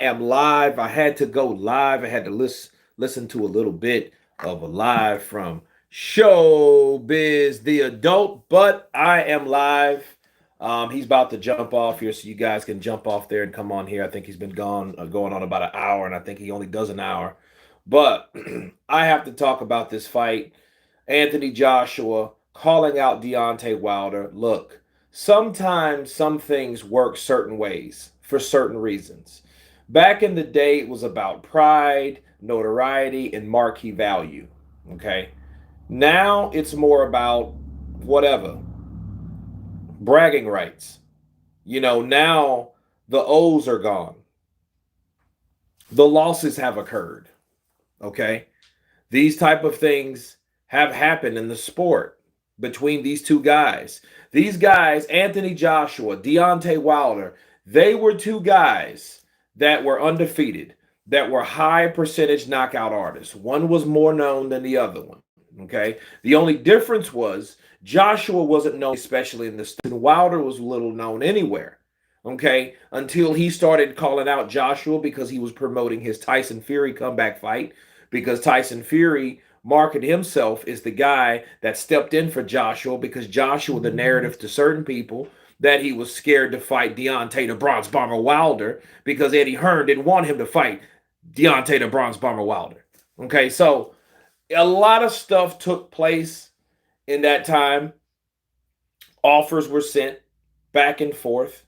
am live. I had to go live. I had to listen to a little bit of a live from Showbiz the Adult, but I am live. He's about to jump off here, so you guys can jump off there and come on here. I think he's been gone going on about an hour, and I think he only does an hour. But I have to talk about this fight. Anthony Joshua calling out Deontay Wilder. Look, sometimes some things work certain ways for certain reasons. Back in the day, it was about pride, notoriety, and marquee value. Okay. Now it's more about whatever, bragging rights. Now the O's are gone, the losses have occurred. Okay. These type of things have happened in the sport between these two guys. These guys, Anthony Joshua, Deontay Wilder, they were two guys that were undefeated, that were high percentage knockout artists. One was more known than the other one. Okay. The only difference was Joshua wasn't known, especially in the States, and Wilder was little known anywhere. Okay. Until he started calling out Joshua because he was promoting his Tyson Fury comeback fight, because Tyson Fury marketed himself as the guy that stepped in for Joshua, because Joshua, the narrative to certain people, that he was scared to fight Deontay the Bronze Bomber Wilder because Eddie Hearn didn't want him to fight Deontay the Bronze Bomber Wilder. Okay, so a lot of stuff took place in that time. Offers were sent back and forth.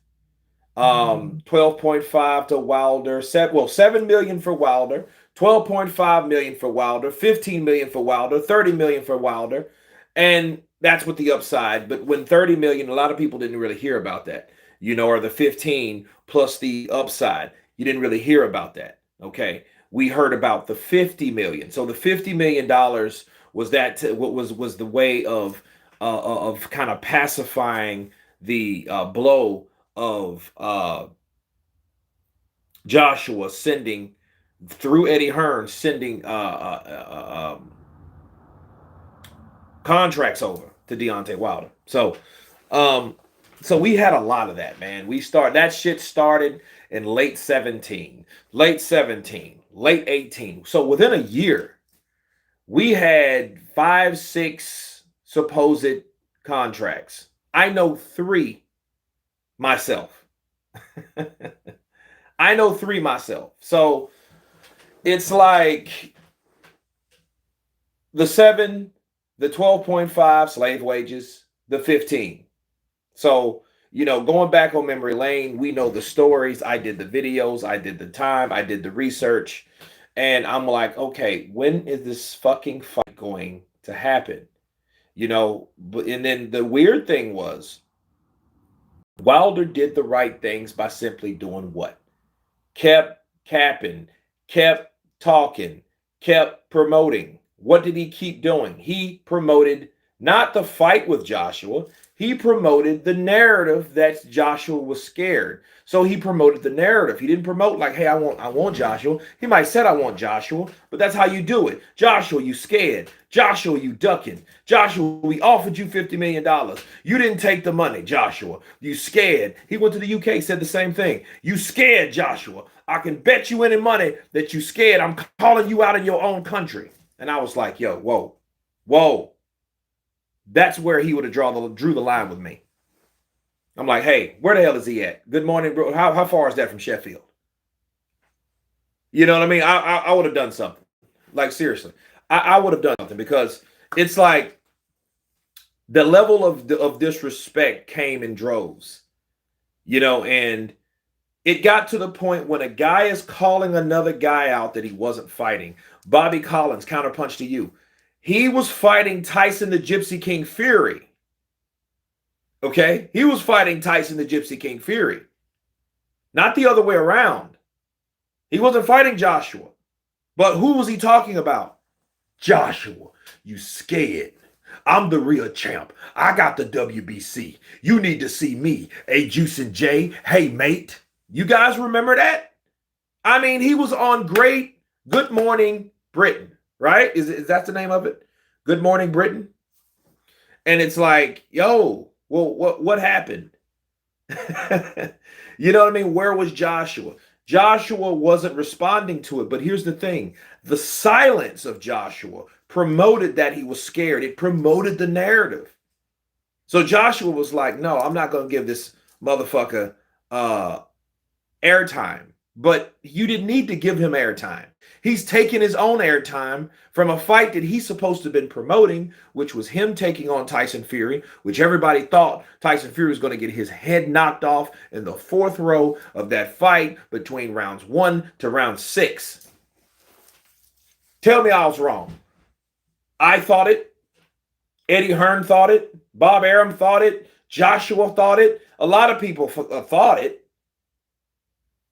12.5 to Wilder, 7 million for Wilder, 12.5 million for Wilder, 15 million for Wilder, 30 million for Wilder. And that's with the upside. But when 30 million, a lot of people didn't really hear about that, or the 15 plus the upside. You didn't really hear about that. Okay. We heard about the 50 million. So the $50 million was what was the way of kind of pacifying the blow of Joshua sending through Eddie Hearn, sending contracts over to Deontay Wilder. So we had a lot of that, man. That shit started in late 17, late 18. So within a year, we had 5, 6 supposed contracts. I know 3 myself. I know 3 myself. So it's like the 7, the 12.5 slave wages, the 15. So, going back on memory lane, we know the stories. I did the videos, I did the time, I did the research. And I'm like, okay, when is this fucking fight going to happen? And then the weird thing was, Wilder did the right things by simply doing what? Kept capping, kept talking, kept promoting. What did he keep doing? He promoted not the fight with Joshua. He promoted the narrative that Joshua was scared. So he promoted the narrative. He didn't promote like, hey, I want Joshua. He might have said, I want Joshua, but that's how you do it. Joshua, you scared. Joshua, you ducking. Joshua, we offered you $50 million. You didn't take the money, Joshua. You scared. He went to the UK, said the same thing. You scared, Joshua. I can bet you any money that you scared. I'm calling you out in your own country. And I was like, yo, whoa. That's where he would have drew the line with me. I'm like, hey, where the hell is he at? Good morning, bro. How far is that from Sheffield? You know what I mean? I would have done something. Like, seriously. I would have done something, because it's like the level of disrespect came in droves. And it got to the point when a guy is calling another guy out that he wasn't fighting. Bobby Collins, counterpunch to you. He was fighting Tyson the Gypsy King Fury. Okay? He was fighting Tyson the Gypsy King Fury. Not the other way around. He wasn't fighting Joshua. But who was he talking about? Joshua, you scared. I'm the real champ. I got the WBC. You need to see me. Hey, Juice and Jay. Hey, mate. You guys remember that? I mean, he was on Great Good Morning Britain, right? Is that the name of it? Good Morning Britain? And it's like, yo, well, what happened? You know what I mean? Where was Joshua? Joshua wasn't responding to it. But here's the thing, the silence of Joshua promoted that he was scared. It promoted the narrative. So Joshua was like, no, I'm not going to give this motherfucker airtime. But you didn't need to give him airtime. He's taking his own airtime from a fight that he's supposed to have been promoting, which was him taking on Tyson Fury, which everybody thought Tyson Fury was going to get his head knocked off in the fourth row of that fight between rounds 1 to round 6. Tell me I was wrong. I thought it. Eddie Hearn thought it. Bob Arum thought it. Joshua thought it. A lot of people thought it.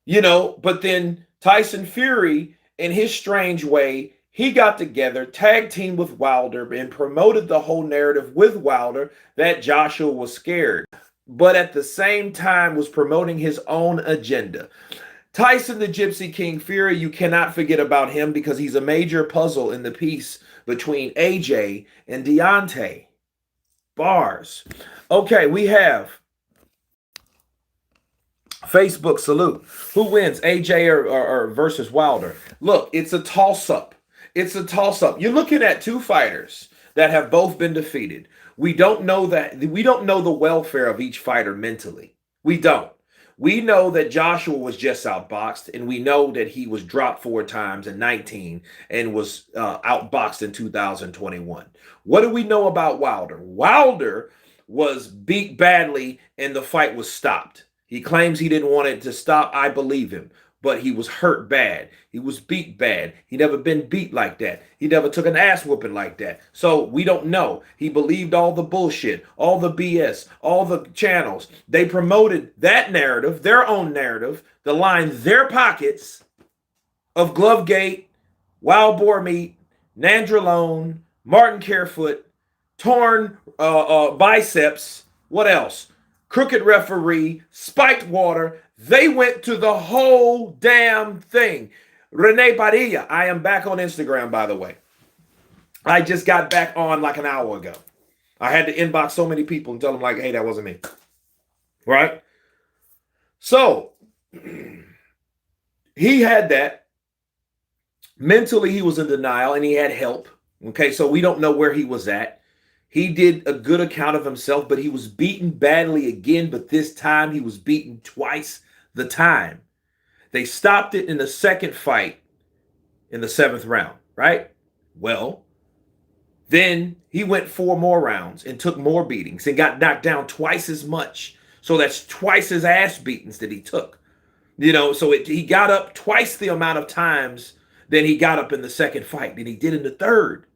You know, but then Tyson Fury, in his strange way, he got together, tag teamed with Wilder, and promoted the whole narrative with Wilder that Joshua was scared, but at the same time was promoting his own agenda. Tyson the Gypsy King Fury, you cannot forget about him because he's a major puzzle in the piece between AJ and Deontay. Bars. Okay, we have Facebook salute. Who wins, AJ or versus Wilder? Look, it's a toss-up. It's a toss-up. You're looking at two fighters that have both been defeated. We don't know the welfare of each fighter mentally. We don't. We know that Joshua was just outboxed, and we know that he was dropped 4 times in 19 and was outboxed in 2021. What do we know about Wilder? Wilder was beat badly, and the fight was stopped. He claims he didn't want it to stop. I believe him. But he was hurt bad. He was beat bad. He never been beat like that. He never took an ass whooping like that. So we don't know. He believed all the bullshit, all the BS, all the channels. They promoted that narrative, their own narrative, to line their pockets of Glovegate, Wild Boar Meat, Nandrolone, Martin Carefoot, torn biceps. What else? Crooked referee, spiked water. They went to the whole damn thing. Rene Padilla, I am back on Instagram, by the way. I just got back on like an hour ago. I had to inbox so many people and tell them like, hey, that wasn't me. Right? So, he had that. Mentally, he was in denial and he had help. Okay, so we don't know where he was at. He did a good account of himself, but he was beaten badly again. But this time he was beaten twice the time. They stopped it in the second fight in the 7th round, right? Well, then he went 4 more rounds and took more beatings and got knocked down twice as much. So that's twice his ass beatings that he took. You know, so he got up twice the amount of times than he got up in the second fight than he did in the third.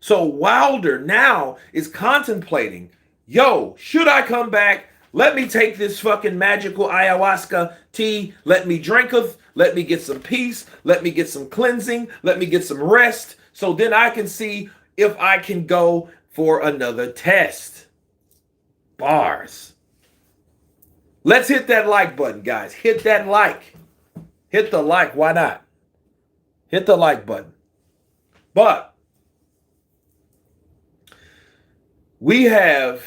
So Wilder now is contemplating, yo, should I come back? Let me take this fucking magical ayahuasca tea. Let me drinketh. Let me get some peace. Let me get some cleansing. Let me get some rest. So then I can see if I can go for another test. Bars. Let's hit that like button, guys. Hit that like. Hit the like. Why not? Hit the like button. But we have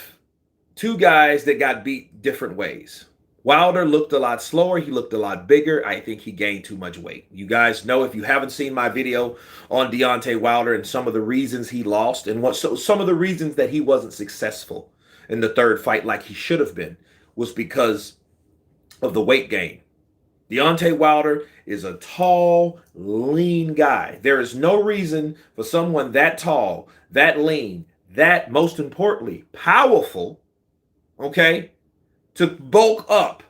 2 guys that got beat different ways. Wilder looked a lot slower. He looked a lot bigger. I think he gained too much weight. You guys know, if you haven't seen my video on Deontay Wilder and some of the reasons he lost and some of the reasons that he wasn't successful in the third fight like he should have been was because of the weight gain. Deontay Wilder is a tall, lean guy. There is no reason for someone that tall, that lean, that, most importantly, powerful, okay, to bulk up.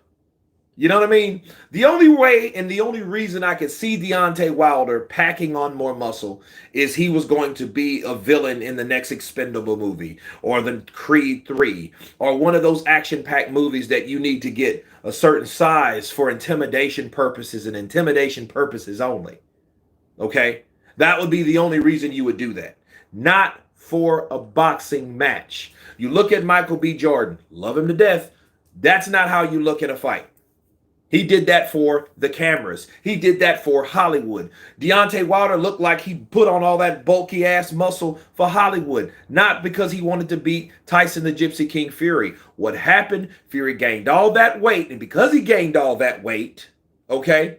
You know what I mean? The only way and the only reason I could see Deontay Wilder packing on more muscle is he was going to be a villain in the next Expendable movie or the Creed 3 or one of those action-packed movies that you need to get a certain size for intimidation purposes and intimidation purposes only. Okay? That would be the only reason you would do that. Not for a boxing match. You look at Michael B. Jordan, love him to death. That's not how you look at a fight. He did that for the cameras. He did that for Hollywood. Deontay Wilder looked like he put on all that bulky ass muscle for Hollywood, not because he wanted to beat Tyson the Gypsy King Fury. What happened? Fury gained all that weight, and because he gained all that weight, okay,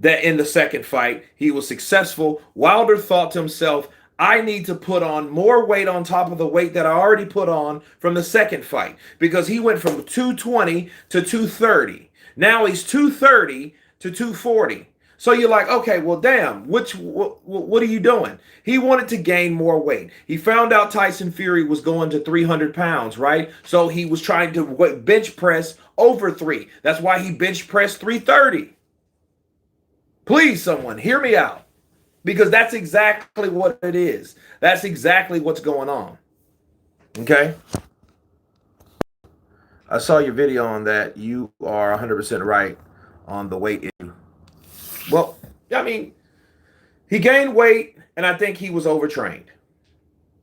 that in the second fight, he was successful. Wilder thought to himself, I need to put on more weight on top of the weight that I already put on from the second fight, because he went from 220 to 230. Now he's 230 to 240. So you're like, okay, well, damn, what are you doing? He wanted to gain more weight. He found out Tyson Fury was going to 300 pounds, right? So he was trying to bench press over 3. That's why he bench pressed 330. Please, someone, hear me out, because that's exactly what it is. That's exactly what's going on. Okay? I saw your video on that. You are 100% right on the weight issue. Well, I mean, he gained weight, and I think he was overtrained.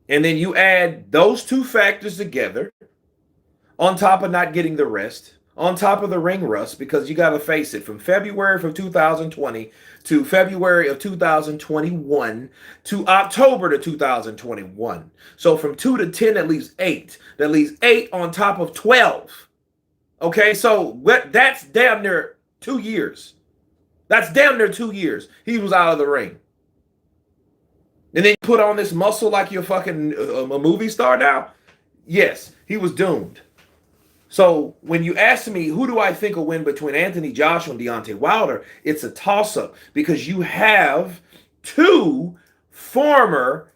And then you add those two factors together, on top of not getting the rest, on top of the ring rust, because you got to face it, from February of 2020 to February of 2021 to October to 2021. So from 2 to 10, at least 8. That leaves 8 on top of 12. Okay, so that's damn near 2 years. That's damn near 2 years he was out of the ring. And then you put on this muscle like you're fucking a movie star now? Yes, he was doomed. So when you ask me, who do I think will win between Anthony Joshua and Deontay Wilder, it's a toss-up, because you have 2 former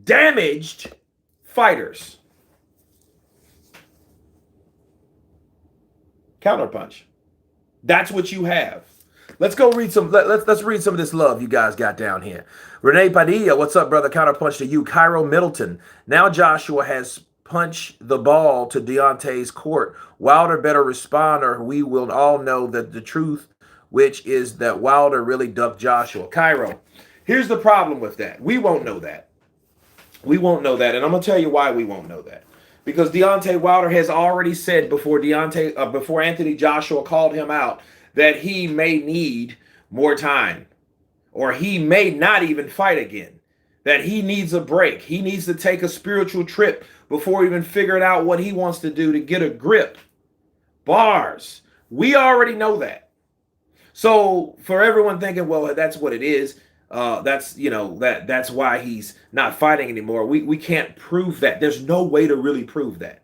damaged fighters. Counterpunch. That's what you have. Let's go read some. Let's read some of this love you guys got down here. Renee Padilla, what's up, brother? Counterpunch to you. Cairo Middleton. Now Joshua has punched the ball to Deontay's court. Wilder better respond, or we will all know that the truth, which is that Wilder really ducked Joshua. Cairo, here's the problem with that. We won't know that. We won't know that, and I'm gonna tell you why we won't know that. Because Deontay Wilder has already said before Anthony Joshua called him out, that he may need more time, or he may not even fight again, that he needs a break. He needs to take a spiritual trip before even figuring out what he wants to do to get a grip. Bars. We already know that. So for everyone thinking, well, that's what it is, that's why he's not fighting anymore. We can't prove that. There's no way to really prove that.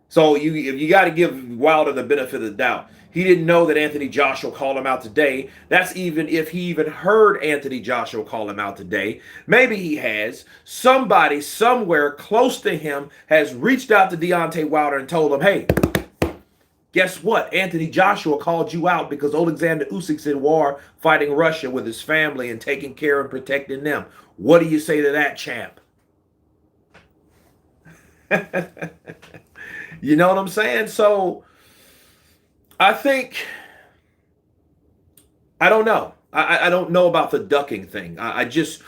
So you got to give Wilder the benefit of the doubt. He didn't know that Anthony Joshua called him out today. That's even if he even heard Anthony Joshua call him out today. Maybe he has. Somebody somewhere close to him has reached out to Deontay Wilder and told him, hey, guess what? Anthony Joshua called you out because Alexander Usyk's in war fighting Russia with his family and taking care and protecting them. What do you say to that, champ? You know what I'm saying? So I think, I don't know. I don't know about the ducking thing. I just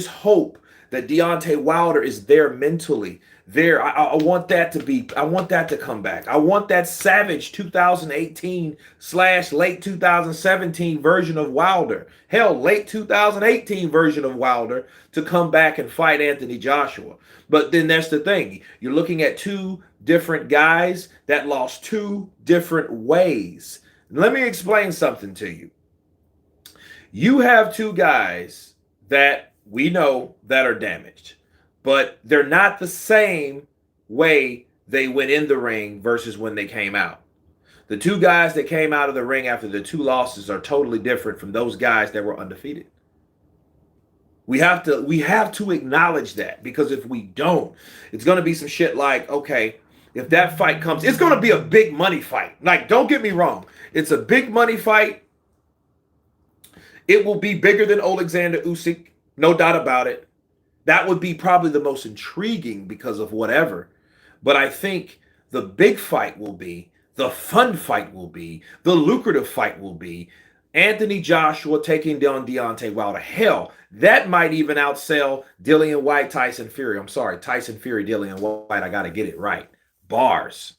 hope that Deontay Wilder is there mentally. I want that to come back. I want that savage 2018/late 2017 version of Wilder. Hell, late 2018 version of Wilder to come back and fight Anthony Joshua. But then that's the thing. You're looking at 2 different guys that lost 2 different ways. Let me explain something to you. You have 2 guys that we know that are damaged, but they're not the same way they went in the ring versus when they came out. The 2 guys that came out of the ring after the 2 losses are totally different from those guys that were undefeated. We have to acknowledge that, because if we don't, it's going to be some shit like, okay, if that fight comes, it's going to be a big money fight. Like, don't get me wrong. It's a big money fight. It will be bigger than Alexander Usyk, no doubt about it. That would be probably the most intriguing because of whatever. But I think the big fight will be, the fun fight will be, the lucrative fight will be Anthony Joshua taking down Deontay Wilder. Hell, that might even outsell Dillian Whyte, Tyson Fury. I'm sorry, Tyson Fury, Dillian Whyte. I got to get it right. Bars.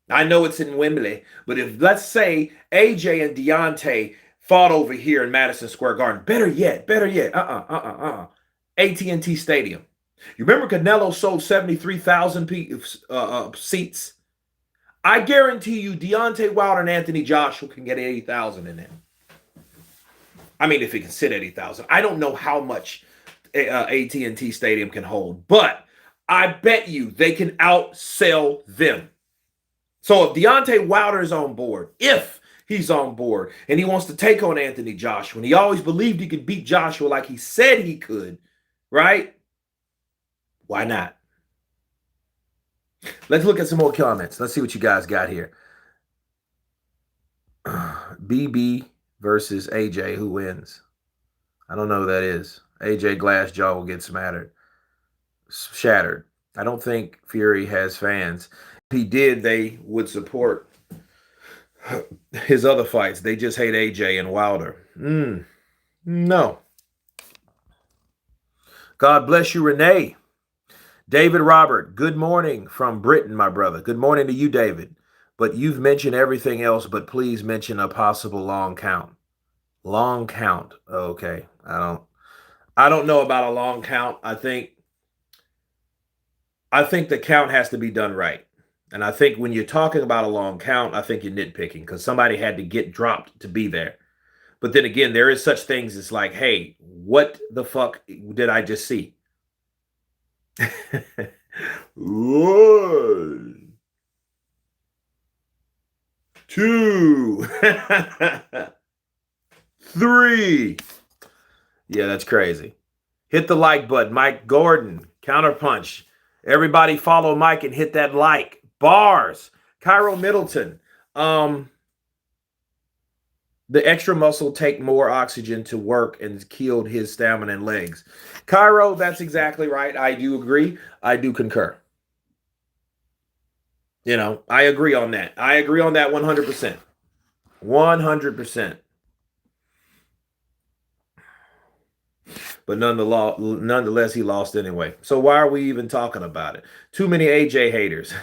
I know it's in Wembley, but if, let's say, AJ and Deontay fought over here in Madison Square Garden, better yet, AT&T Stadium. You remember Canelo sold 73,000 seats? I guarantee you Deontay Wilder and Anthony Joshua can get 80,000 in there. I mean, if it can sit 80,000. I don't know how much AT&T Stadium can hold, but I bet you they can outsell them. So if Deontay Wilder is on board, if he's on board and he wants to take on Anthony Joshua, and he always believed he could beat Joshua like he said he could, right? Why not? Let's look at some more comments. Let's see what you guys got here. BB versus AJ, who wins? I don't know who that is. AJ Glassjaw will get shattered. I don't think Fury has fans. If he did, they would support his other fights. They just hate AJ and Wilder. No. God bless you, Renee. David Robert, good morning from Britain, my brother. Good morning to you, David. But you've mentioned everything else, but please mention a possible long count. Long count. Okay. I don't know about a long count. I think the count has to be done right. And I think when you're talking about a long count, I think you're nitpicking because somebody had to get dropped to be there. But then again, there is such things as like, hey, what the fuck did I just see? 1, 2, 3. Yeah, that's crazy. Hit the like button. Mike Gordon, counterpunch. Everybody follow Mike and hit that like. Bars. Cairo Middleton. The extra muscle take more oxygen to work and killed his stamina and legs. Cairo, that's exactly right. I do agree. I do concur. I agree on that. I agree on that 100%. 100%. But nonetheless, he lost anyway. So why are we even talking about it? Too many AJ haters.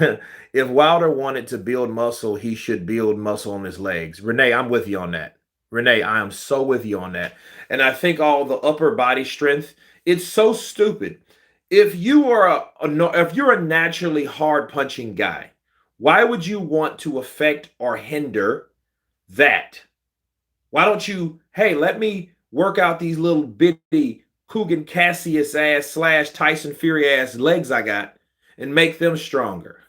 If Wilder wanted to build muscle, he should build muscle on his legs. Renee, I'm with you on that. Renee, I am so with you on that. And I think all the upper body strength, it's so stupid. If you are if you're a naturally hard punching guy, why would you want to affect or hinder that? Why don't you, hey, let me work out these little bitty Kugan Cassius ass / Tyson Fury ass legs I got and make them stronger.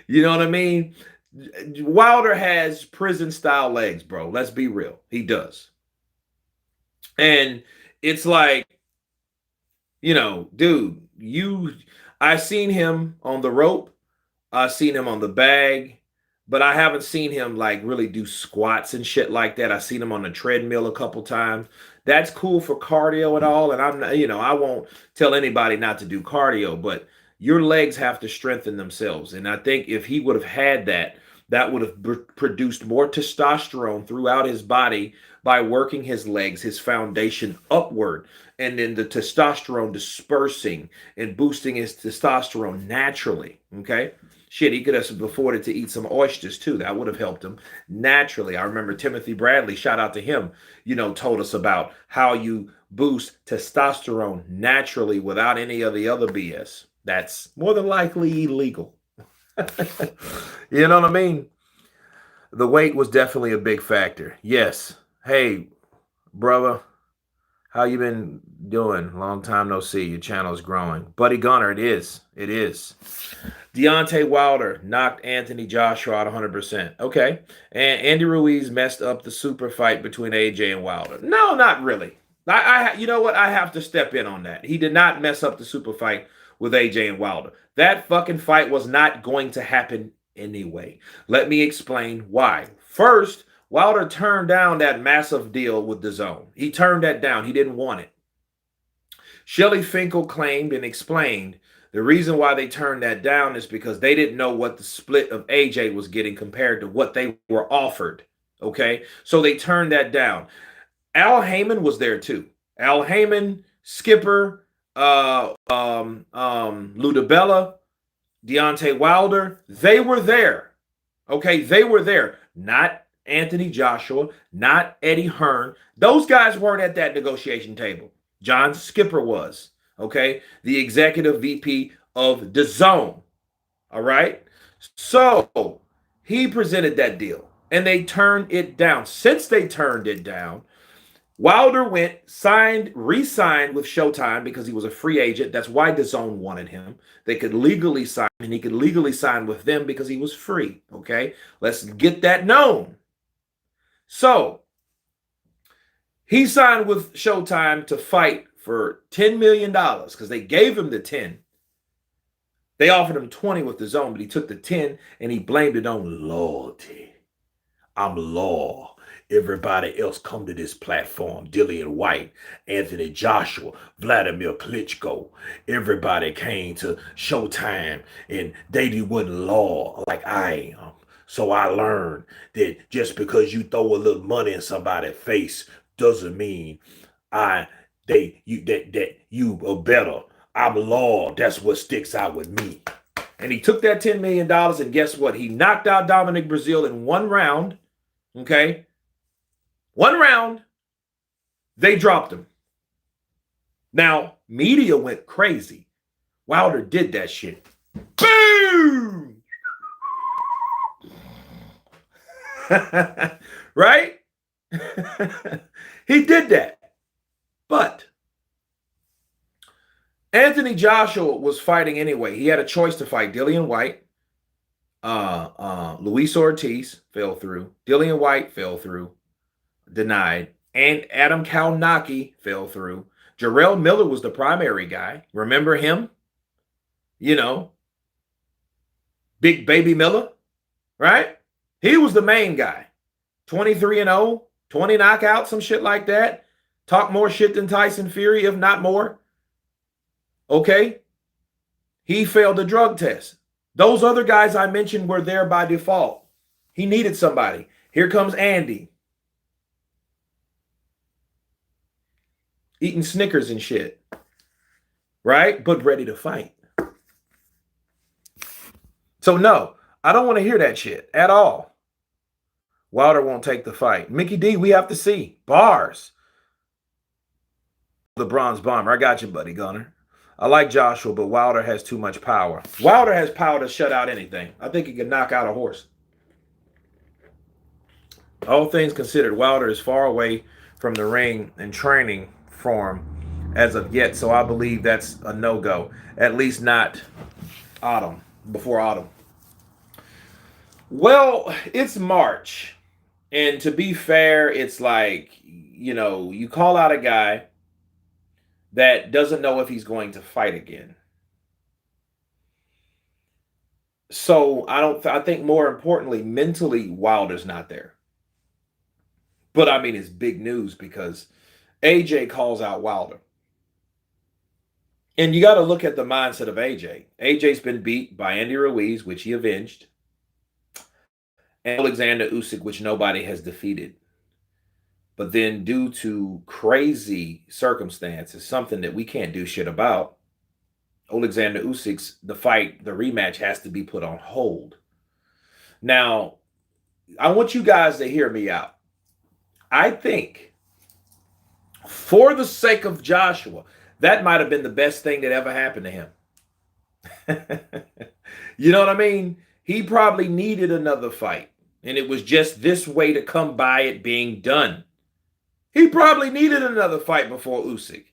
You know what I mean? Wilder has prison style legs, bro. Let's be real. He does. And it's like, dude, I've seen him on the rope. I've seen him on the bag, but I haven't seen him like really do squats and shit like that. I've seen him on the treadmill a couple times. That's cool for cardio and all. And I'm not, I won't tell anybody not to do cardio, but your legs have to strengthen themselves. And I think if he would have had that would have produced more testosterone throughout his body by working his legs, his foundation upward, and then the testosterone dispersing and boosting his testosterone naturally. Okay. Shit, he could have afforded to eat some oysters too. That would have helped him naturally. I remember Timothy Bradley, shout out to him, told us about how you boost testosterone naturally without any of the other BS. That's more than likely illegal. You know what I mean? The weight was definitely a big factor. Yes. Hey, brother, how you been doing? Long time no see. Your channel is growing. Buddy Gunner, it is. It is. Deontay Wilder knocked Anthony Joshua out 100%. Okay. And Andy Ruiz messed up the super fight between AJ and Wilder. No, not really. You know what? I have to step in on that. He did not mess up the super fight with AJ and Wilder. That fucking fight was not going to happen anyway. Let me explain why. First, Wilder turned down that massive deal with DAZN. He turned that down. He didn't want it. Shelly Finkel claimed and explained the reason why they turned that down is because they didn't know what the split of AJ was getting compared to what they were offered. Okay? So they turned that down. Al Heyman was there too. Al Heyman, Skipper, Ludabella, Deontay Wilder, they were there. Okay? They were there. Not Anthony Joshua, not Eddie Hearn. Those guys weren't at that negotiation table. John Skipper was. Okay, the executive VP of DAZN. All right, so he presented that deal. and they turned it down. Since they turned it down, Wilder went, signed, re-signed with Showtime because he was a free agent. That's why DAZN wanted him. They could legally sign, and he could legally sign with them because he was free. Okay, let's get that known. So he signed with Showtime to fight for $10 million because they gave him the 10. They offered him 20 with DAZN, but he took the 10 and he blamed it on loyalty. I'm loyal. Everybody else come to this platform. Dillian White, Anthony Joshua, Vladimir Klitschko. Everybody came to Showtime and they wasn't loyal like I am. So I learned that just because you throw a little money in somebody's face doesn't mean you are better. I'm loyal. That's what sticks out with me. And he took that $10 million, and guess what? He knocked out Dominic Breazeale in one round. Okay? One round. They dropped him. Now, media went crazy. Wilder did that shit. Boom! Right? He did that. But Anthony Joshua was fighting anyway. He had a choice to fight Dillian White. Luis Ortiz fell through. Dillian White fell through. Denied. And Adam Kalnaki fell through. Jarrell Miller was the primary guy. Remember him? You know, Big Baby Miller, right? He was the main guy. 23-0, 20 knockouts, some shit like that. Talk more shit than Tyson Fury, if not more. Okay? He failed the drug test. Those other guys I mentioned were there by default. He needed somebody. Here comes Andy. Eating Snickers and shit. Right? But ready to fight. So no, I don't want to hear that shit at all. Wilder won't take the fight. Mickey D, we have to see. Bars. The Bronze Bomber. I got you, buddy, Gunner. I like Joshua, but Wilder has too much power. Wilder has power to shut out anything. I think he can knock out a horse. All things considered, Wilder is far away from the ring and training form as of yet, so I believe that's a no-go. At least not autumn, before autumn. Well, it's March, and to be fair, it's like, you know, you call out a guy that doesn't know if he's going to fight again. So I think more importantly, mentally, Wilder's not there. But I mean, it's big news because AJ calls out Wilder. And you got to look at the mindset of AJ. AJ's been beat by Andy Ruiz, which he avenged, and Alexander Usyk, which nobody has defeated. But then due to crazy circumstances, something that we can't do shit about, Alexander Usyk's, the rematch has to be put on hold. Now, I want you guys to hear me out. I think, for the sake of Joshua, that might have been the best thing that ever happened to him. You know what I mean? He probably needed another fight, and it was just this way to come by it being done. He probably needed another fight before Usyk.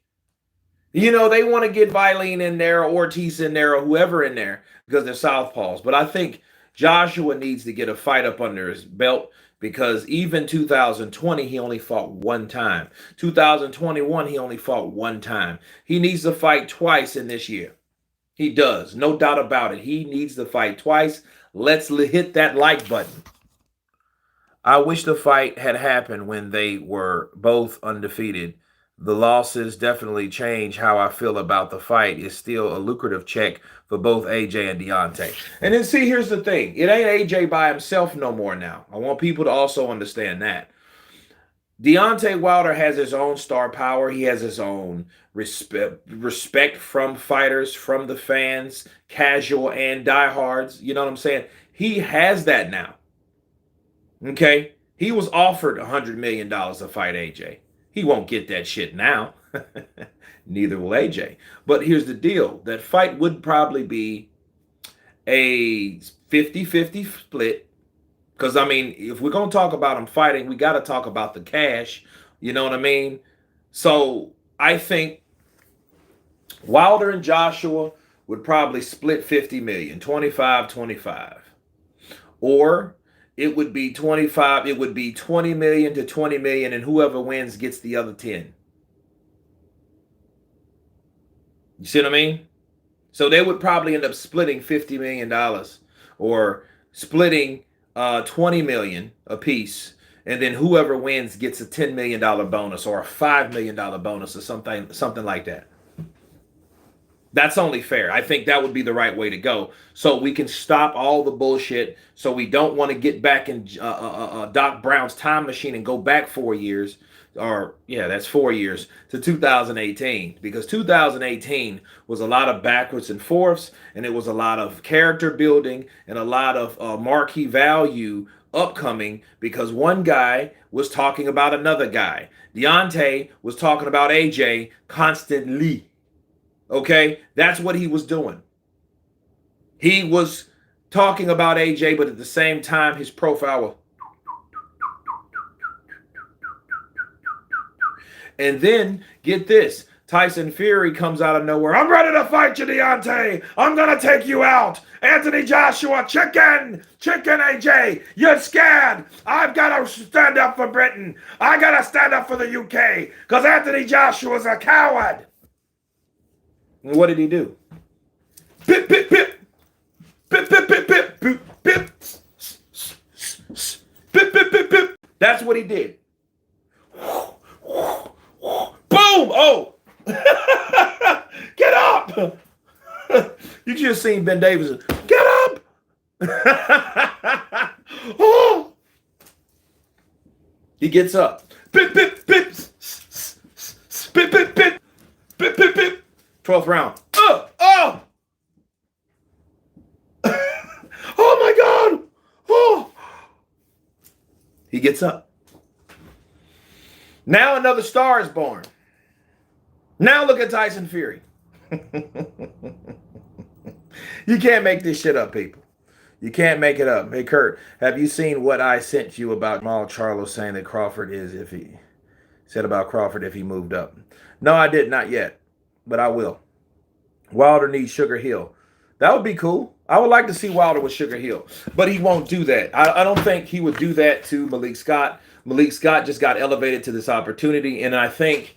You know, they want to get Vilene in there, or Ortiz in there, or whoever in there because they're southpaws. But I think Joshua needs to get a fight up under his belt because even 2020, he only fought one time. 2021, he only fought one time. He needs to fight twice in this year. He does. No doubt about it. He needs to fight twice. Let's hit that like button. I wish the fight had happened when they were both undefeated. The losses definitely change how I feel about the fight. It's still a lucrative check for both AJ and Deontay. And then see, here's the thing. It ain't AJ by himself no more now. I want people to also understand that. Deontay Wilder has his own star power. He has his own respect from fighters, from the fans, casual and diehards. You know what I'm saying? He has that now. Okay? He was offered $100 million to fight AJ. He won't get that shit now. Neither will AJ. But here's the deal. That fight would probably be a 50-50 split. Because, I mean, if we're going to talk about him fighting, we got to talk about the cash. You know what I mean? So I think Wilder and Joshua would probably split 50 million, 25-25. Or it would be 25, it would be 20 million to 20 million, and whoever wins gets the other 10. You see what I mean? So they would probably end up splitting $50 million or splitting 20 million a piece, and then whoever wins gets a $10 million bonus or a $5 million bonus or something like that. That's only fair. I think that would be the right way to go. So we can stop all the bullshit. So we don't want to get back in Doc Brown's time machine and go back 4 years. Or, yeah, that's 4 years to 2018. Because 2018 was a lot of backwards and forths. And it was a lot of character building and a lot of marquee value upcoming. Because one guy was talking about another guy. Deontay was talking about AJ constantly. Okay, that's what he was doing. He was talking about AJ, but at the same time, his profile was. And then, get this, Tyson Fury comes out of nowhere. I'm ready to fight you, Deontay. I'm going to take you out. Anthony Joshua, chicken AJ. You're scared. I've got to stand up for Britain. I got to stand up for the UK because Anthony Joshua's a coward. And what did he do? Pip, pip, pip. Pip, pip, pip, pip. Pip, pip. Pip, pip, pip, pip. That's what he did. Boom! Oh! Get up! You just seen Ben Davidson. Get up! Oh! He gets up. Pip, pip, pip. Pip, pip, pip. Pip, pip, pip. 12th round. Oh! Oh my God! Oh! He gets up. Now another star is born. Now look at Tyson Fury. You can't make this shit up, people. You can't make it up. Hey, Kurt, have you seen what I sent you about Jamal Charlo saying that Crawford is if he said about Crawford if he moved up? No, I did not yet, but I will. Wilder needs Sugar Hill. That would be cool. I would like to see Wilder with Sugar Hill, but he won't do that. I don't think he would do that to Malik Scott. Malik Scott just got elevated to this opportunity, and I think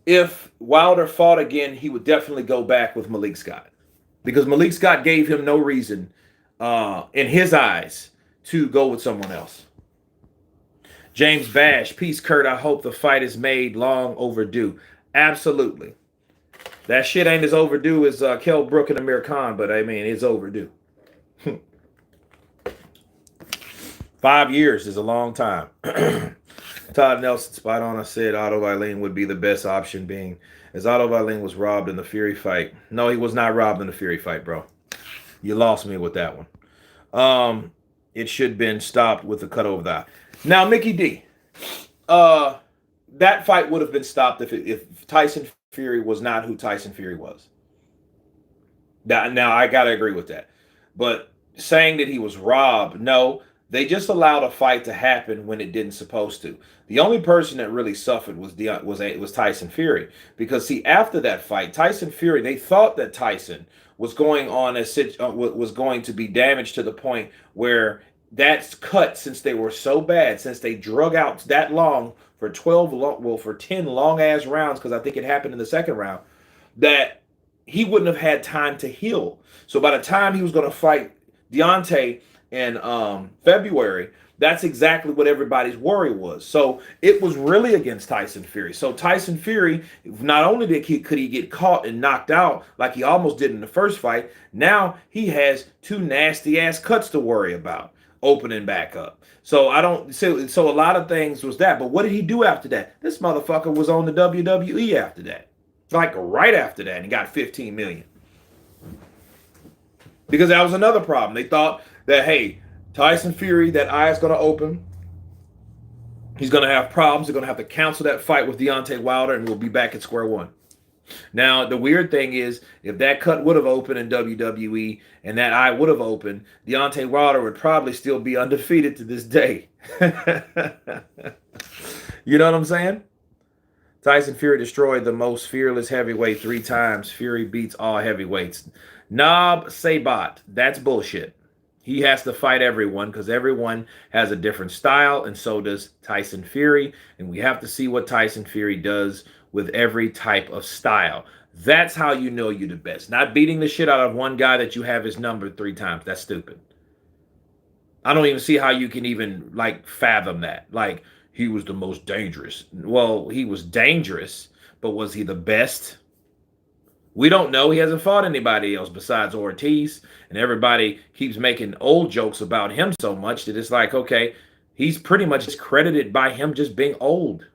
if Wilder fought again, he would definitely go back with Malik Scott because Malik Scott gave him no reason, in his eyes, to go with someone else. James Bash, peace, Kurt. I hope the fight is made long overdue. Absolutely. That shit ain't as overdue as Kell Brook and Amir Khan, but I mean, it's overdue. 5 years is a long time. Todd Nelson, spot on. I said Otto Vailene would be the best option, being as Otto Vailene was robbed in the Fury fight. No, he was not robbed in the Fury fight, bro. You lost me with that one. It should have been stopped with the cut over the eye. Now, Mickey D. That fight would have been stopped if Tyson Fury was not who Tyson Fury was. Now, I got to agree with that. But saying that he was robbed, no. They just allowed a fight to happen when it didn't supposed to. The only person that really suffered was Tyson Fury. Because, see, after that fight, Tyson Fury, they thought that Tyson was going to be damaged to the point where that's cut, since they were so bad, since they drug out that long for 10 long ass rounds, because I think it happened in the second round, that he wouldn't have had time to heal. So by the time he was going to fight Deontay in February, that's exactly what everybody's worry was. So it was really against Tyson Fury. So Tyson Fury, not only could he get caught and knocked out like he almost did in the first fight, now he has two nasty ass cuts to worry about opening back up. So so a lot of things was that. But what did he do after that? This motherfucker was on the WWE after that. Like right after that, and he got 15 million. Because that was another problem. They thought that, hey, Tyson Fury, that eye is going to open. He's going to have problems. They're going to have to cancel that fight with Deontay Wilder, and we'll be back at square one. Now, the weird thing is, if that cut would have opened in WWE and that eye would have opened, Deontay Wilder would probably still be undefeated to this day. You know what I'm saying? Tyson Fury destroyed the most fearless heavyweight 3 times. Fury beats all heavyweights. Knob Sabat. That's bullshit. He has to fight everyone because everyone has a different style, and so does Tyson Fury. And we have to see what Tyson Fury does with every type of style. That's how you know you're the best. Not beating the shit out of one guy that you have his number 3 times. That's stupid. I don't even see how you can even like fathom that. Like, he was the most dangerous. Well, he was dangerous, but was he the best? We don't know. He hasn't fought anybody else besides Ortiz, and everybody keeps making old jokes about him so much that it's like, okay, he's pretty much credited by him just being old,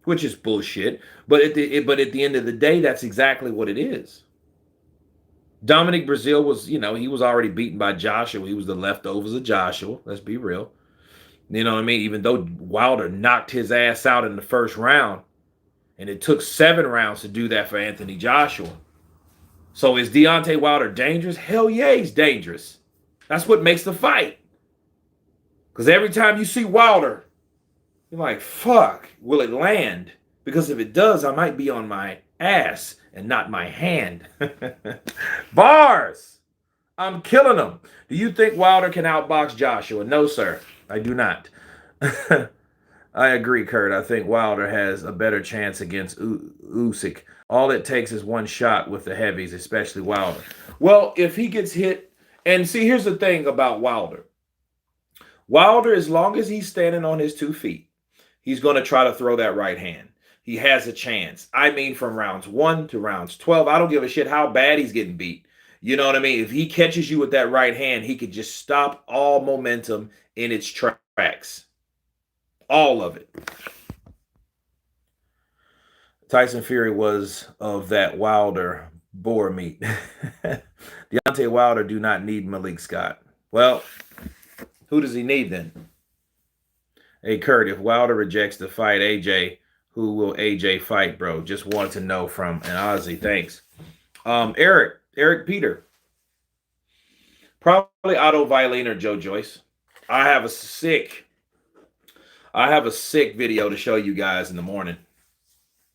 which is bullshit. But at the end of the day, that's exactly what it is. Dominic Brazil was, he was already beaten by Joshua. He was the leftovers of Joshua. Let's be real. You know what I mean? Even though Wilder knocked his ass out in the first round, and it took 7 rounds to do that for Anthony Joshua. So is Deontay Wilder dangerous? Hell yeah, he's dangerous. That's what makes the fight. Because every time you see Wilder, you're like, fuck, will it land? Because if it does, I might be on my ass and not my hand. Bars! I'm killing him. Do you think Wilder can outbox Joshua? No, sir. I do not. I agree, Kurt. I think Wilder has a better chance against Usyk. All it takes is one shot with the heavies, especially Wilder. Well, if he gets hit, and see, here's the thing about Wilder. Wilder, as long as he's standing on his 2 feet, he's going to try to throw that right hand. He has a chance. I mean, from rounds 1 to rounds 12, I don't give a shit how bad he's getting beat. You know what I mean? If he catches you with that right hand, he could just stop all momentum in its tracks. All of it. Tyson Fury was of that Wilder boar meat. Deontay Wilder do not need Malik Scott. Well, who does he need then? Hey, Kurt, if Wilder rejects the fight, AJ, who will AJ fight, bro? Just want to know from an Aussie. Thanks. Eric Peter. Probably Otto Violin or Joe Joyce. I have a sick video to show you guys in the morning.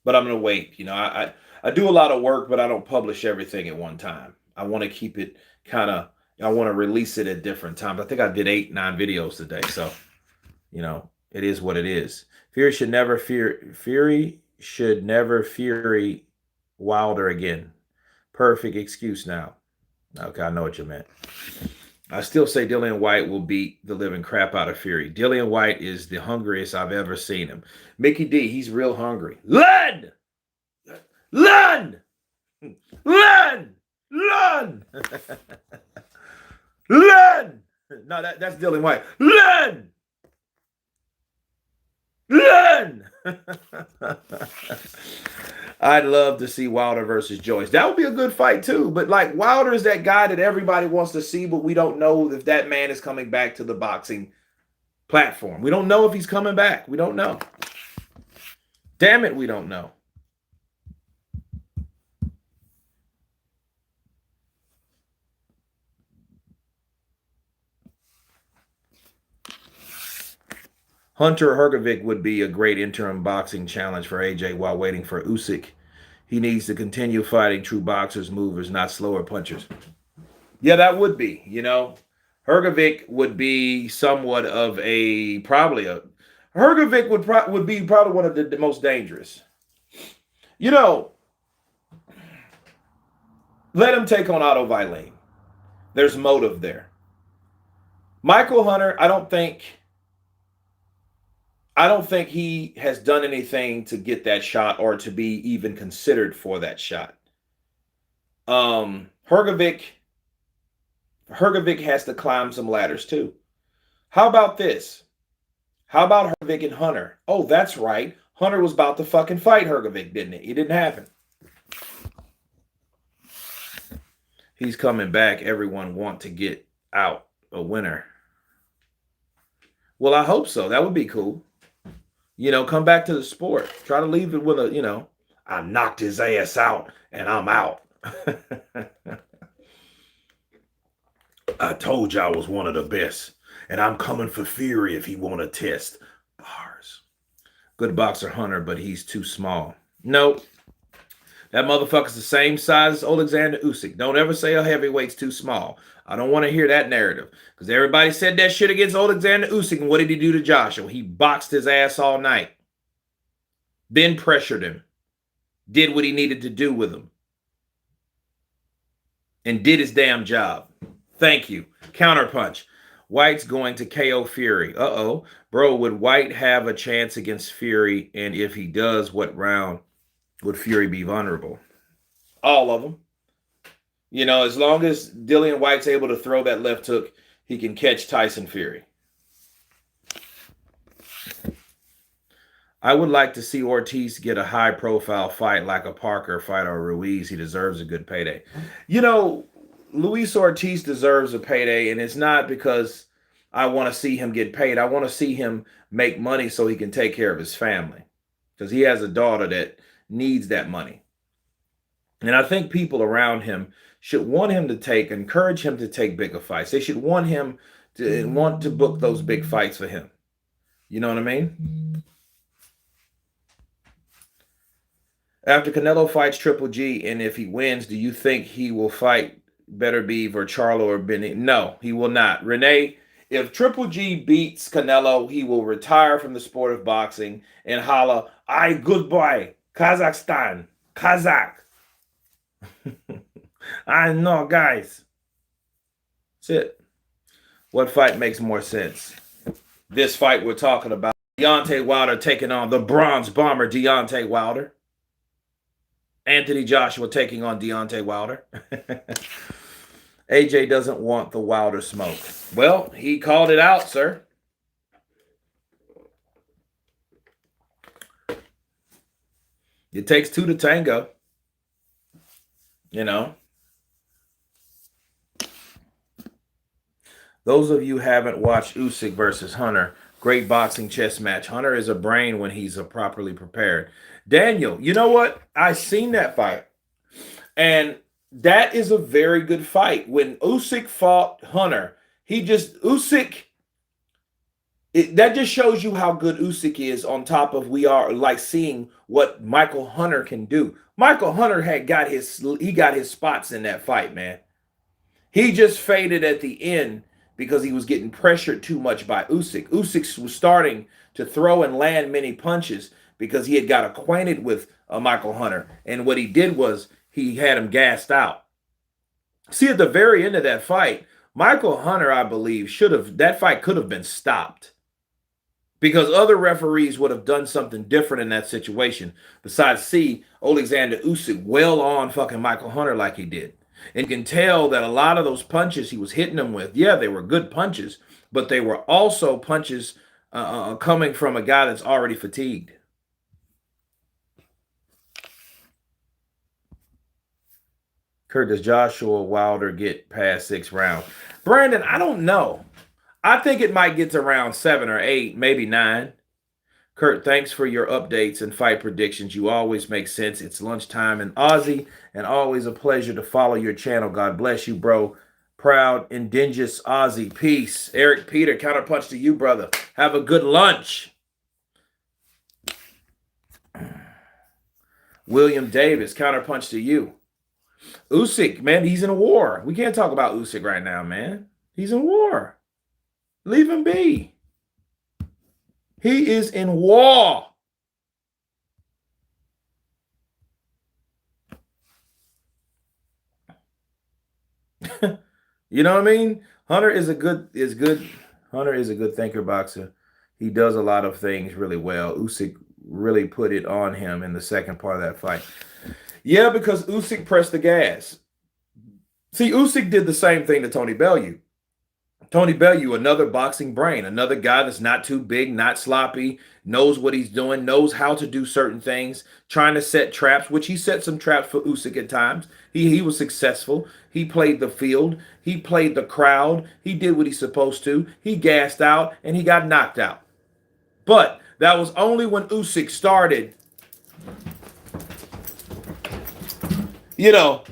But I'm going to wait. I do a lot of work, but I don't publish everything at one time. I want to keep it I want to release it at different times. I think I did 8, 9 videos today. So, it is what it is. Fury should never Fury Wilder again. Perfect excuse now. Okay, I know what you meant. I still say Dillian White will beat the living crap out of Fury. Dillian White is the hungriest I've ever seen him. Mickey D, he's real hungry. Lund! Lund! Lund! Lund! Lund! No, that's Dillian White. Lund! Lund! I'd love to see Wilder versus Joyce. That would be a good fight too. But like, Wilder is that guy that everybody wants to see, but we don't know if that man is coming back to the boxing platform. We don't know if he's coming back. We don't know. Damn it, we don't know. Hunter Hrgovic would be a great interim boxing challenge for AJ while waiting for Usyk. He needs to continue fighting true boxers, movers, not slower punchers. Yeah, that would be, Hrgovic would be somewhat of Hrgovic would be probably one of the most dangerous. Let him take on Otto Violin. There's motive there. Michael Hunter, I don't think he has done anything to get that shot or to be even considered for that shot. Hrgovic has to climb some ladders too. How about this? How about Hrgovic and Hunter? Oh, that's right. Hunter was about to fucking fight Hrgovic, didn't it? It didn't happen. He's coming back. Everyone want to get out a winner. Well, I hope so. That would be cool. Come back to the sport. Try to leave it with I knocked his ass out and I'm out. I told you I was one of the best. And I'm coming for Fury if he want to test. Bars. Good boxer Hunter, but he's too small. Nope. That motherfucker's the same size as Alexander Usyk. Don't ever say a heavyweight's too small. I don't want to hear that narrative. Because everybody said that shit against Alexander Usyk. And what did he do to Joshua? He boxed his ass all night. Then pressured him. Did what he needed to do with him. And did his damn job. Thank you. Counterpunch. White's going to KO Fury. Uh-oh. Bro, would White have a chance against Fury? And if he does, what round would Fury be vulnerable? All of them. You know, as long as Dillian White's able to throw that left hook, he can catch Tyson Fury. I would like to see Ortiz get a high-profile fight like a Parker fight or Ruiz. He deserves a good payday. You know, Luis Ortiz deserves a payday, and it's not because I want to see him get paid. I want to see him make money so he can take care of his family, because he has a daughter that needs that money. And I think people around him should want him to encourage him to take bigger fights. They should want him to want to book those big fights for him. You know what I mean? After Canelo fights Triple G, and if he wins, do you think he will fight Better Beef or Charlo or Benny? No, he will not. Renee, if Triple G beats Canelo, he will retire from the sport of boxing and holla, "Aye, good boy, Kazakhstan, Kazakh." I know, guys. That's it. What fight makes more sense? This fight we're talking about. Deontay Wilder taking on the bronze bomber Deontay Wilder. Anthony Joshua taking on Deontay Wilder. AJ doesn't want the Wilder smoke. Well, he called it out, sir. It takes two to tango. You know. Those of you who haven't watched Usyk versus Hunter, great boxing chess match. Hunter is a brain when he's properly prepared. Daniel, you know what? I seen that fight. And that is a very good fight. When Usyk fought Hunter, that just shows you how good Usyk is, on top of we are like seeing what Michael Hunter can do. Michael Hunter got his spots in that fight, man. He just faded at the end because he was getting pressured too much by Usyk. Usyk was starting to throw and land many punches because he had got acquainted with Michael Hunter. And what he did was he had him gassed out. See, at the very end of that fight, Michael Hunter, I believe, that fight could have been stopped, because other referees would have done something different in that situation besides see Alexander Usyk well on fucking Michael Hunter like he did. And you can tell that a lot of those punches he was hitting him with, yeah, they were good punches, but they were also punches coming from a guy that's already fatigued. Kurt, does Joshua Wilder get past 6 rounds? Brandon, I don't know. I think it might get to round 7 or 8, maybe 9. Kurt, thanks for your updates and fight predictions. You always make sense. It's lunchtime in Aussie, and always a pleasure to follow your channel. God bless you, bro. Proud, indigenous Aussie. Peace. Eric Peter, counterpunch to you, brother. Have a good lunch. William Davis, counterpunch to you. Usyk, man, he's in a war. We can't talk about Usyk right now, man. He's in war. Leave him be. He is in war. You know what I mean? Hunter is good. Hunter is a good thinker boxer. He does a lot of things really well. Usyk really put it on him in the second part of that fight. Yeah, because Usyk pressed the gas. See, Usyk did the same thing to Tony Bellew. Tony Bellew, another boxing brain, another guy that's not too big, not sloppy, knows what he's doing, knows how to do certain things, trying to set traps, which he set some traps for Usyk at times. He was successful. He played the field. He played the crowd. He did what he's supposed to. He gassed out, and he got knocked out. But that was only when Usyk started You know,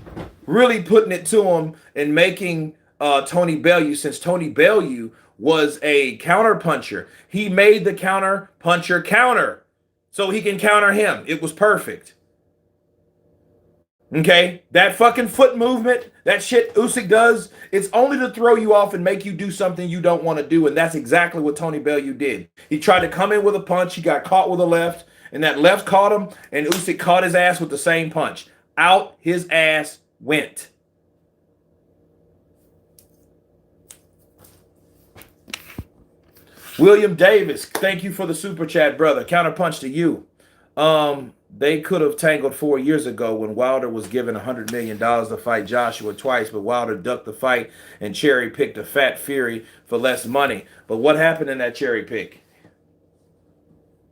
really putting it to him and making Tony Bellew, since Tony Bellew was a counter puncher, he made the counter puncher counter so he can counter him. It was perfect. Okay, that fucking foot movement, that shit Usyk does, it's only to throw you off and make you do something you don't want to do, and that's exactly what Tony Bellew did. He tried to come in with a punch, he got caught with a left, and that left caught him, and Usyk caught his ass with the same punch. Out his ass went. William Davis, thank you for the super chat, brother. Counterpunch to you. They could have tangled 4 years ago when Wilder was given $100 million to fight Joshua twice, but Wilder ducked the fight and cherry picked a fat Fury for less money. But what happened in that cherry pick?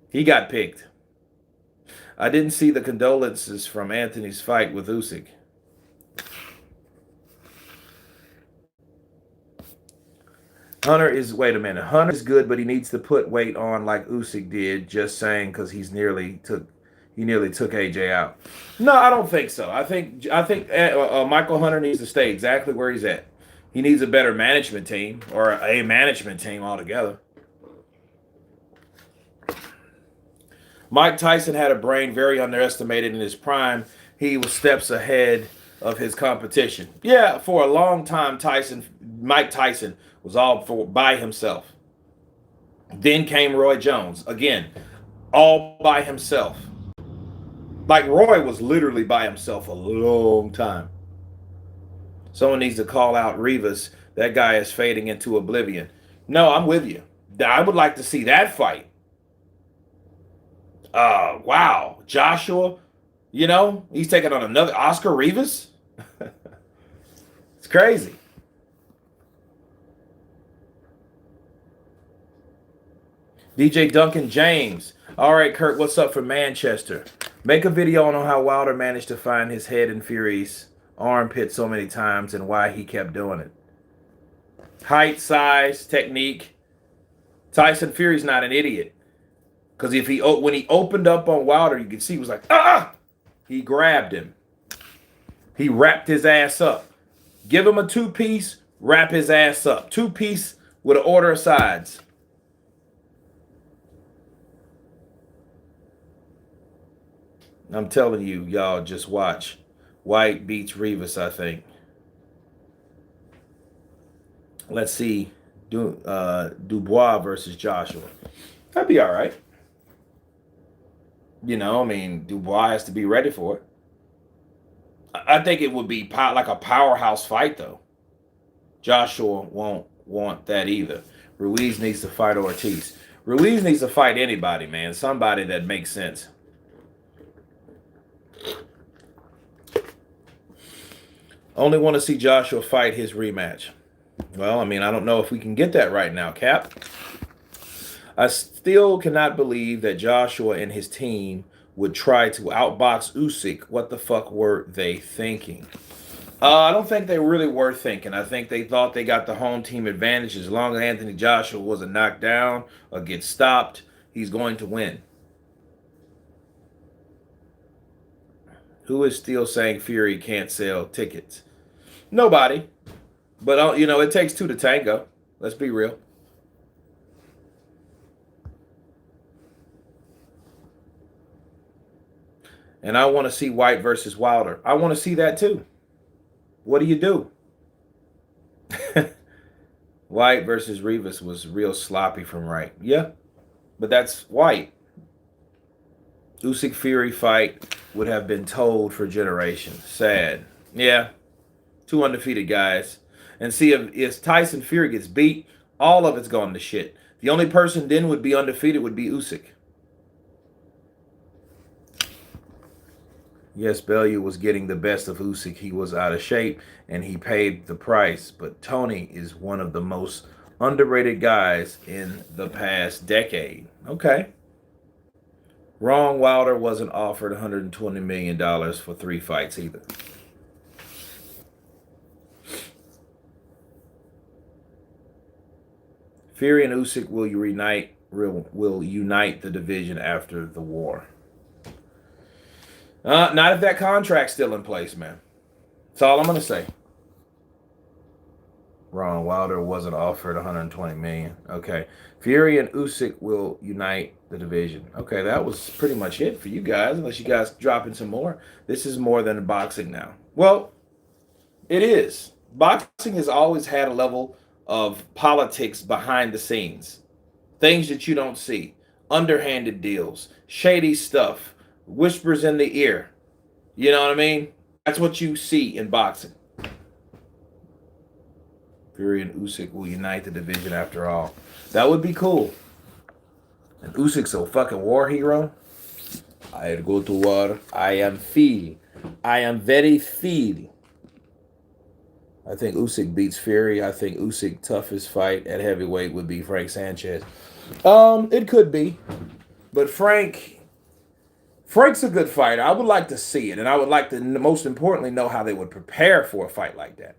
He got picked. I didn't see the condolences from Anthony's fight with Usyk. Hunter is, wait a minute. Hunter is good, but he needs to put weight on like Usyk did. Just saying, because he nearly took AJ out. No, I don't think so. I think Michael Hunter needs to stay exactly where he's at. He needs a better management team or a management team altogether. Mike Tyson had a brain very underestimated in his prime. He was steps ahead of his competition. Yeah, for a long time, Mike Tyson was all by himself. Then came Roy Jones. Again, all by himself. Like Roy was literally by himself a long time. Someone needs to call out Rivas. That guy is fading into oblivion. No, I'm with you. I would like to see that fight. Wow. Joshua, he's taking on another Oscar Rivas. It's crazy. DJ Duncan James. All right, Kurt, what's up from Manchester? Make a video on how Wilder managed to find his head in Fury's armpit so many times and why he kept doing it. Height, size, technique. Tyson Fury's not an idiot. Because when he opened up on Wilder, you could see he was like, he grabbed him. He wrapped his ass up. Give him a two-piece, wrap his ass up. Two-piece with an order of sides. I'm telling you, y'all, just watch. White beats Rivas, I think. Let's see. Dubois versus Joshua. That'd be all right. Dubois has to be ready for it. I think it would be like a powerhouse fight, though. Joshua won't want that either. Ruiz needs to fight Ortiz. Ruiz needs to fight anybody, man. Somebody that makes sense. Only want to see Joshua fight his rematch. Well, I don't know if we can get that right now, Cap. I still cannot believe that Joshua and his team would try to outbox Usyk. What the fuck were they thinking? I don't think they really were thinking. I think they thought they got the home team advantage. As long as Anthony Joshua wasn't knocked down or get stopped, he's going to win. Who is still saying Fury can't sell tickets? Nobody. But, it takes two to tango. Let's be real. And I want to see White versus Wilder. I want to see that too. What do you do? White versus Rivas was real sloppy from Wright. Yeah, but that's White. Usyk Fury fight would have been told for generations. Sad. Yeah. Two undefeated guys. And see, if Tyson Fury gets beat, all of it's gone to shit. The only person then would be undefeated would be Usyk. Yes, Bellew was getting the best of Usyk. He was out of shape, and he paid the price. But Tony is one of the most underrated guys in the past decade. Okay. Wrong, Wilder wasn't offered $120 million for 3 fights either. Fury and Usyk will unite the division after the war. Not if that contract's still in place, man. That's all I'm gonna say. Wrong. Wilder wasn't offered 120 million. Okay. Fury and Usyk will unite the division. Okay, that was pretty much it for you guys. Unless you guys dropping some more. This is more than boxing now. Well, it is. Boxing has always had a level of politics behind the scenes, things that you don't see, underhanded deals, shady stuff, whispers in the ear. You know what I mean? That's what you see in boxing. Fury and Usyk will unite the division after all. That would be cool. And Usyk's a fucking war hero. I go to war. I am feel. I am very feel. I think Usyk beats Fury. I think Usyk toughest fight at heavyweight would be Frank Sanchez. It could be, but Frank's a good fighter. I would like to see it, and I would like to, most importantly, know how they would prepare for a fight like that.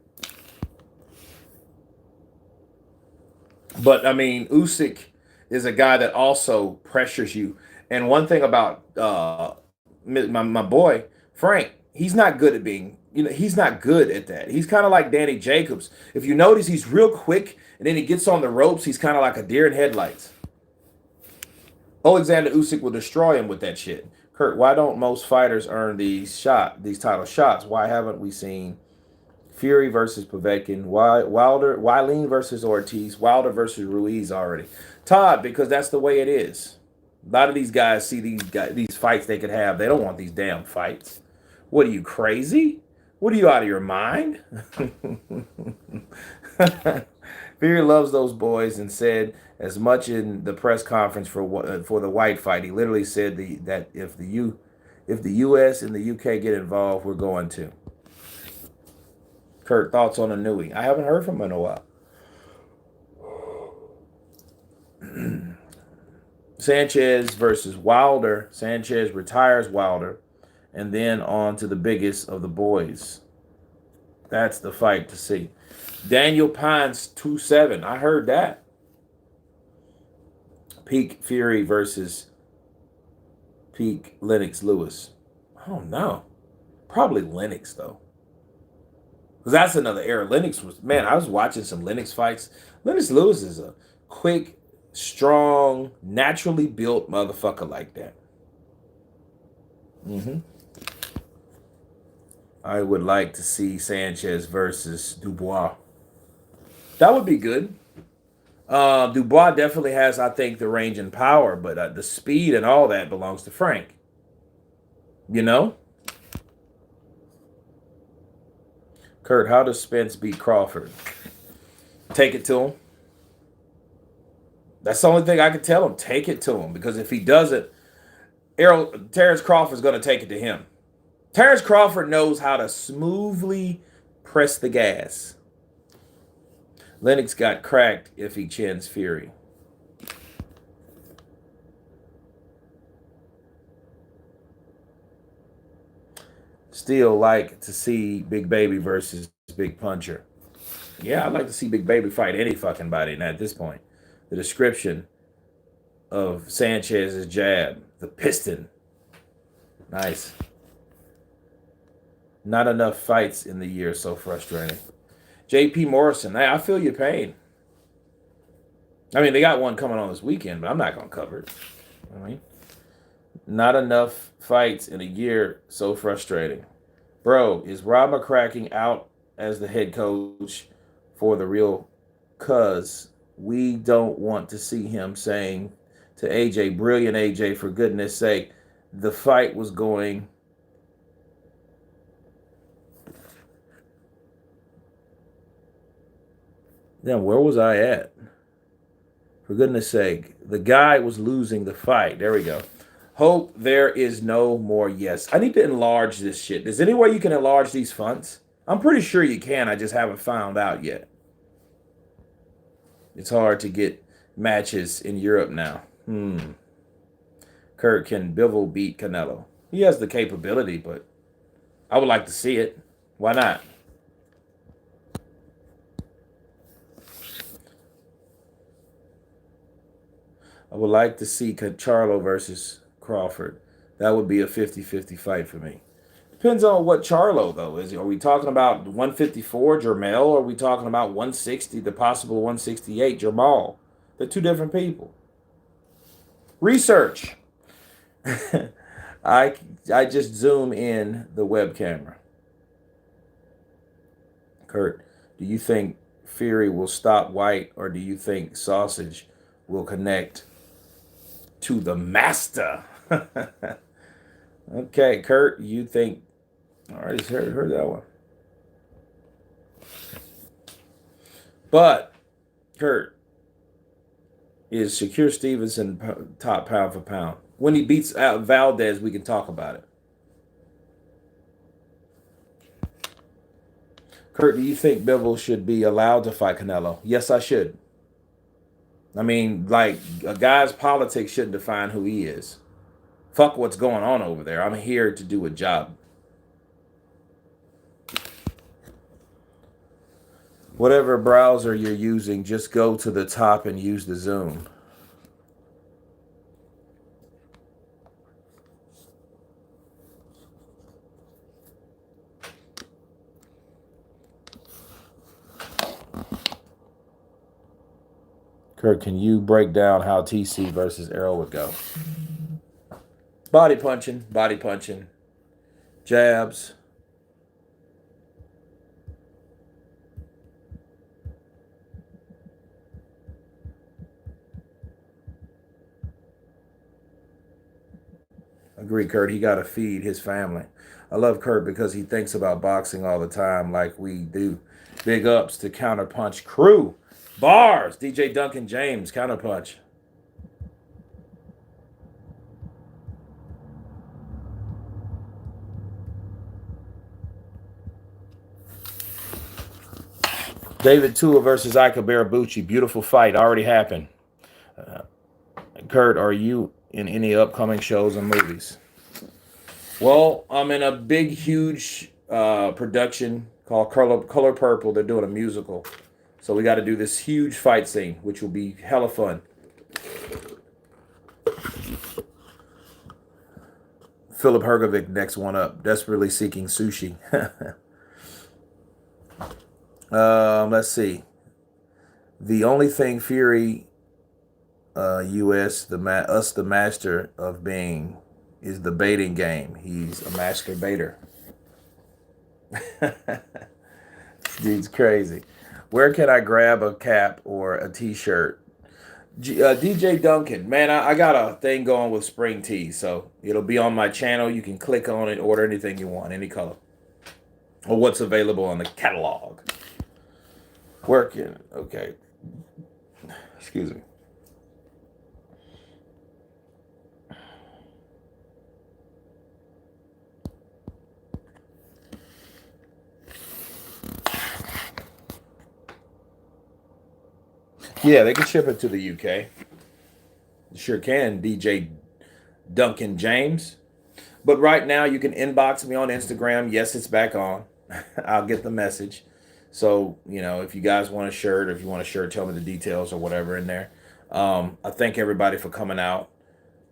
But I mean, Usyk is a guy that also pressures you. And one thing about my boy Frank, he's not good at being, he's not good at that. He's kind of like Danny Jacobs. If you notice, he's real quick, and then he gets on the ropes. He's kind of like a deer in headlights. Alexander Usyk will destroy him with that shit. Kurt, why don't most fighters earn these title shots? Why haven't we seen Fury versus Povetkin, Wilder versus Ortiz, Wilder versus Ruiz already? Todd, because that's the way it is. A lot of these guys see these fights they could have. They don't want these damn fights. What are you, crazy? What are you, out of your mind? Fury loves those boys and said as much in the press conference for the White fight. He literally said that if the U.S. and the U.K. get involved, we're going to. Kurt, thoughts on Anui? I haven't heard from him in a while. Sanchez versus Wilder. Sanchez retires Wilder, and then on to the biggest of the boys. That's the fight to see. Daniel Pines 2-7. I heard that. Peak Fury versus Peak Lennox Lewis. I don't know. Probably Lennox though. Because that's another era. Lennox was, man, I was watching some Lennox fights. Lennox Lewis is a quick, strong, naturally built motherfucker like that. I would like to see Sanchez versus Dubois. That would be good. Dubois definitely has, I think, the range and power, but the speed and all that belongs to Frank. You know? Kurt, how does Spence beat Crawford? Take it to him. That's the only thing I can tell him. Take it to him. Because if he doesn't, Terrence Crawford's going to take it to him. Terrence Crawford knows how to smoothly press the gas. Lennox got cracked if he chins Fury. Still like to see Big Baby versus Big Puncher. Yeah, I'd like to see Big Baby fight any fucking body. And at this point, the description of Sanchez's jab, the piston. Nice. Not enough fights in the year, so frustrating. J.P. Morrison, I feel your pain. I mean, they got one coming on this weekend, but I'm not going to cover it. I mean, not enough fights in a year, so frustrating. Bro, is Rob McCracken out as the head coach for the real? Cuz we don't want to see him saying to AJ, brilliant AJ, for goodness sake, the fight was going. Then where was I at? For goodness sake, the guy was losing the fight. There we go. Hope there is no more yes. I need to enlarge this shit. Is there any way you can enlarge these fonts? I'm pretty sure you can. I just haven't found out yet. It's hard to get matches in Europe now. Kurt, can Bivol beat Canelo? He has the capability, but I would like to see it. Why not? I would like to see Charlo versus Crawford. That would be a 50-50 fight for me. Depends on what Charlo though is. Are we talking about 154 Jermell, or are we talking about 160, the possible 168 Jamal? They're two different people. Research. I I just zoom in the web camera. Kurt, do you think Fury will stop White, or do you think Sausage will connect to the master? Okay, Kurt, you think? I already heard that one. But Kurt, is Shakur Stevenson top pound for pound? When he beats out Valdez, we can talk about it. Kurt, do you think Bivol should be allowed to fight Canelo? Yes, I should. I mean, like, a guy's politics shouldn't define who he is. Fuck what's going on over there. I'm here to do a job. Whatever browser you're using, just go to the top and use the zoom. Kurt, can you break down how TC versus Errol would go? Body punching, jabs. Agree, Kurt. He got to feed his family. I love Kurt because he thinks about boxing all the time like we do. Big ups to Counterpunch crew. Bars, DJ Duncan James, Counterpunch. David Tua versus Ika Barabucci. Beautiful fight. Already happened. Kurt, are you in any upcoming shows and movies? Well, I'm in a big, huge production called Color Purple. They're doing a musical. So we got to do this huge fight scene, which will be hella fun. Philip Hergovic, next one up. Desperately seeking sushi. Let's see. The only thing Fury, U.S., us, the master of being, is the baiting game. He's a master baiter. Dude's crazy. Where can I grab a cap or a T-shirt? DJ Duncan, man, I got a thing going with spring tees, so it'll be on my channel. You can click on it, order anything you want, any color, or what's available on the catalog. Working, okay. Excuse me. Yeah, they can ship it to the UK. Sure can, DJ Duncan James. But right now, you can inbox me on Instagram. Yes, it's back on. I'll get the message. So, if you guys want a shirt, or if you want a shirt, tell me the details or whatever in there. I thank everybody for coming out.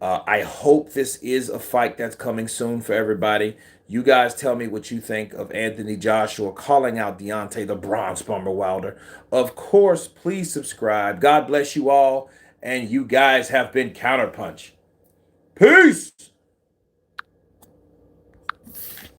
I hope this is a fight that's coming soon for everybody. You guys tell me what you think of Anthony Joshua calling out Deontay, the Bronze Bomber Wilder. Of course, please subscribe. God bless you all. And you guys have been Counterpunch. Peace.